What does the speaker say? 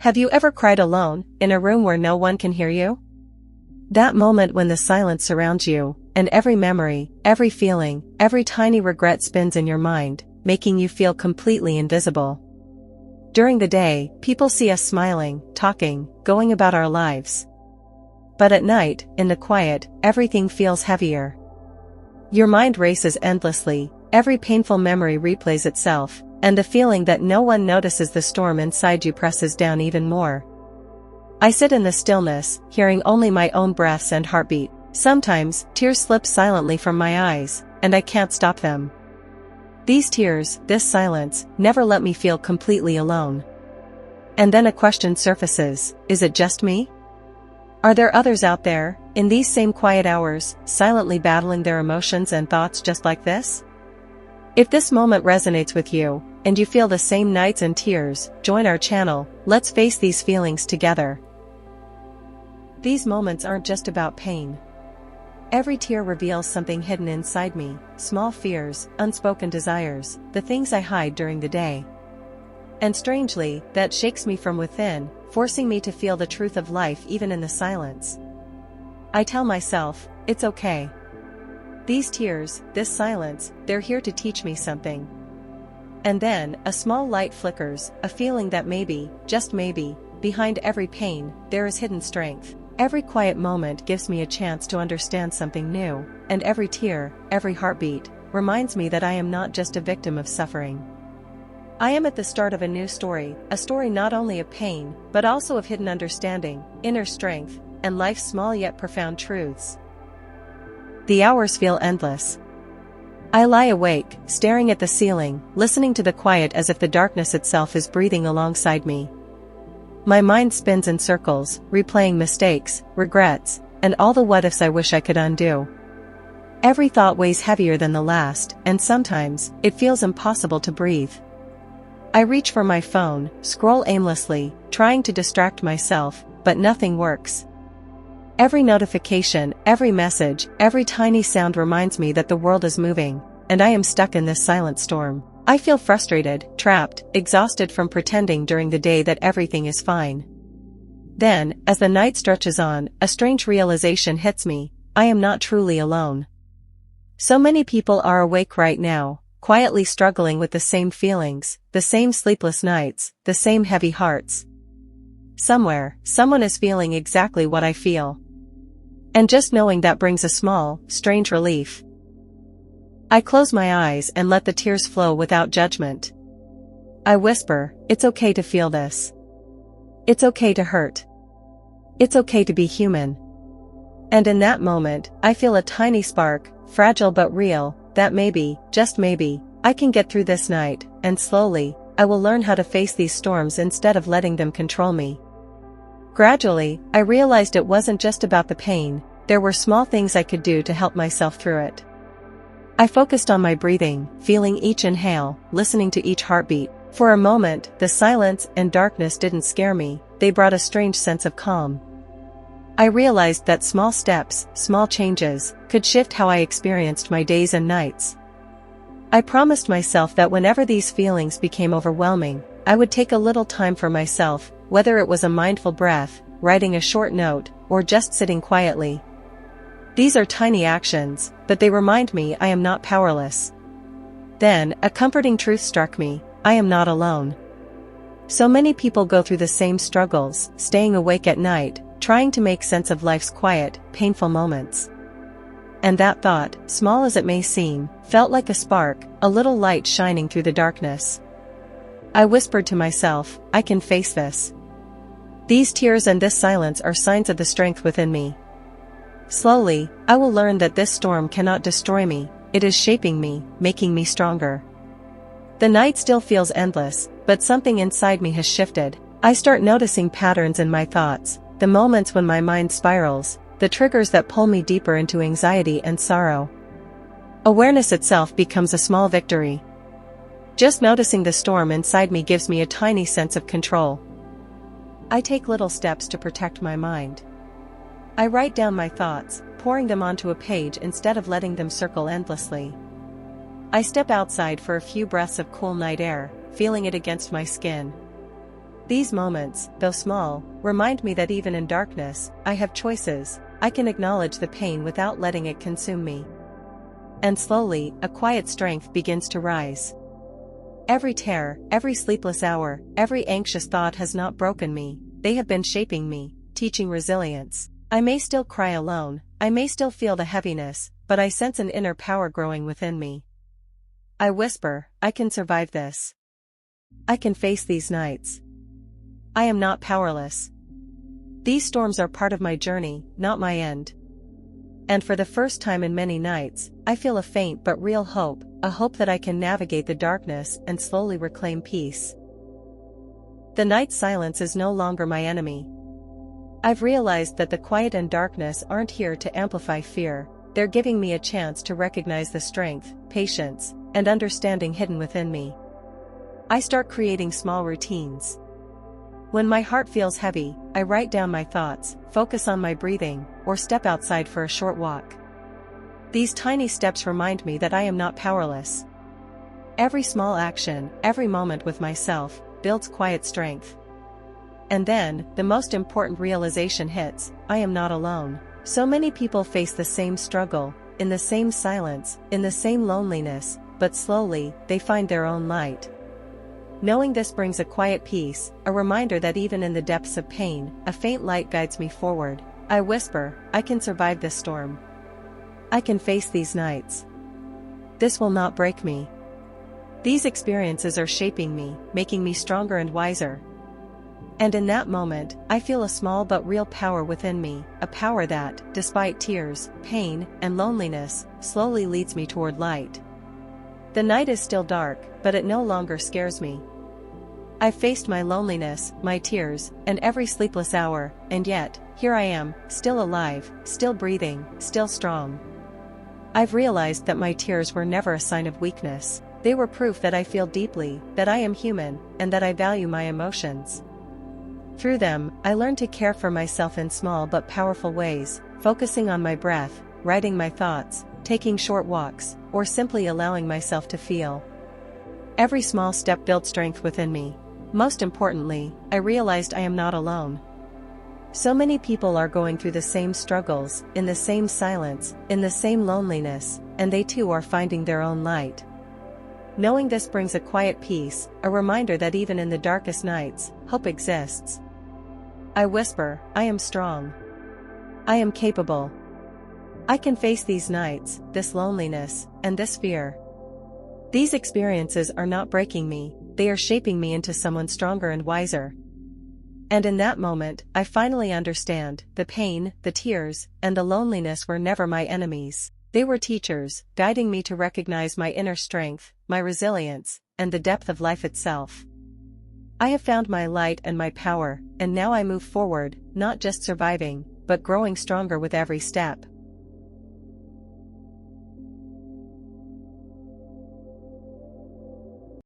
Have you ever cried alone, in a room where no one can hear you? That moment when the silence surrounds you, and every memory, every feeling, every tiny regret spins in your mind, making you feel completely invisible. During the day, people see us smiling, talking, going about our lives. But at night, in the quiet, everything feels heavier. Your mind races endlessly, every painful memory replays itself, and the feeling that no one notices the storm inside you presses down even more. I sit in the stillness, hearing only my own breaths and heartbeat. Sometimes, tears slip silently from my eyes, and I can't stop them. These tears, this silence, never let me feel completely alone. And then a question surfaces: is it just me? Are there others out there, in these same quiet hours, silently battling their emotions and thoughts just like this? If this moment resonates with you, and you feel the same nights and tears, join our channel. Let's face these feelings together. These moments aren't just about pain. Every tear reveals something hidden inside me, small fears, unspoken desires, the things I hide during the day. And strangely, that shakes me from within, forcing me to feel the truth of life even in the silence. I tell myself, it's okay. These tears, this silence, they're here to teach me something. And then, a small light flickers, a feeling that maybe, just maybe, behind every pain, there is hidden strength. Every quiet moment gives me a chance to understand something new, and every tear, every heartbeat, reminds me that I am not just a victim of suffering. I am at the start of a new story, a story not only of pain, but also of hidden understanding, inner strength, and life's small yet profound truths. The hours feel endless. I lie awake, staring at the ceiling, listening to the quiet as if the darkness itself is breathing alongside me. My mind spins in circles, replaying mistakes, regrets, and all the what-ifs I wish I could undo. Every thought weighs heavier than the last, and sometimes, it feels impossible to breathe. I reach for my phone, scroll aimlessly, trying to distract myself, but nothing works. Every notification, every message, every tiny sound reminds me that the world is moving, and I am stuck in this silent storm. I feel frustrated, trapped, exhausted from pretending during the day that everything is fine. Then, as the night stretches on, a strange realization hits me: I am not truly alone. So many people are awake right now, quietly struggling with the same feelings, the same sleepless nights, the same heavy hearts. Somewhere, someone is feeling exactly what I feel. And just knowing that brings a small, strange relief. I close my eyes and let the tears flow without judgment. I whisper, it's okay to feel this. It's okay to hurt. It's okay to be human. And in that moment, I feel a tiny spark, fragile but real, that maybe, just maybe, I can get through this night, and slowly, I will learn how to face these storms instead of letting them control me. Gradually, I realized it wasn't just about the pain, there were small things I could do to help myself through it. I focused on my breathing, feeling each inhale, listening to each heartbeat. For a moment, the silence and darkness didn't scare me, they brought a strange sense of calm. I realized that small steps, small changes, could shift how I experienced my days and nights. I promised myself that whenever these feelings became overwhelming, I would take a little time for myself, whether it was a mindful breath, writing a short note, or just sitting quietly. These are tiny actions, but they remind me I am not powerless. Then, a comforting truth struck me: I am not alone. So many people go through the same struggles, staying awake at night, trying to make sense of life's quiet, painful moments. And that thought, small as it may seem, felt like a spark, a little light shining through the darkness. I whispered to myself, I can face this. These tears and this silence are signs of the strength within me. Slowly, I will learn that this storm cannot destroy me, it is shaping me, making me stronger. The night still feels endless, but something inside me has shifted. I start noticing patterns in my thoughts, the moments when my mind spirals, the triggers that pull me deeper into anxiety and sorrow. Awareness itself becomes a small victory. Just noticing the storm inside me gives me a tiny sense of control. I take little steps to protect my mind. I write down my thoughts, pouring them onto a page instead of letting them circle endlessly. I step outside for a few breaths of cool night air, feeling it against my skin. These moments, though small, remind me that even in darkness, I have choices. I can acknowledge the pain without letting it consume me. And slowly, a quiet strength begins to rise. Every tear, every sleepless hour, every anxious thought has not broken me. They have been shaping me, teaching resilience. I may still cry alone, I may still feel the heaviness, but I sense an inner power growing within me. I whisper, I can survive this. I can face these nights. I am not powerless. These storms are part of my journey, not my end. And for the first time in many nights, I feel a faint but real hope, a hope that I can navigate the darkness and slowly reclaim peace. The night silence is no longer my enemy. I've realized that the quiet and darkness aren't here to amplify fear, they're giving me a chance to recognize the strength, patience, and understanding hidden within me. I start creating small routines. When my heart feels heavy, I write down my thoughts, focus on my breathing, or step outside for a short walk. These tiny steps remind me that I am not powerless. Every small action, every moment with myself, builds quiet strength. And then, the most important realization hits, I am not alone. So many people face the same struggle, in the same silence, in the same loneliness, but slowly, they find their own light. Knowing this brings a quiet peace, a reminder that even in the depths of pain, a faint light guides me forward. I whisper, I can survive this storm. I can face these nights. This will not break me. These experiences are shaping me, making me stronger and wiser. And in that moment, I feel a small but real power within me, a power that, despite tears, pain, and loneliness, slowly leads me toward light. The night is still dark, but it no longer scares me. I've faced my loneliness, my tears, and every sleepless hour, and yet, here I am, still alive, still breathing, still strong. I've realized that my tears were never a sign of weakness. They were proof that I feel deeply, that I am human, and that I value my emotions. Through them, I learned to care for myself in small but powerful ways, focusing on my breath, writing my thoughts, taking short walks, or simply allowing myself to feel. Every small step built strength within me. Most importantly, I realized I am not alone. So many people are going through the same struggles, in the same silence, in the same loneliness, and they too are finding their own light. Knowing this brings a quiet peace, a reminder that even in the darkest nights, hope exists. I whisper, I am strong. I am capable. I can face these nights, this loneliness, and this fear. These experiences are not breaking me, they are shaping me into someone stronger and wiser. And in that moment, I finally understand, the pain, the tears, and the loneliness were never my enemies. They were teachers, guiding me to recognize my inner strength, my resilience, and the depth of life itself. I have found my light and my power, and now I move forward, not just surviving, but growing stronger with every step.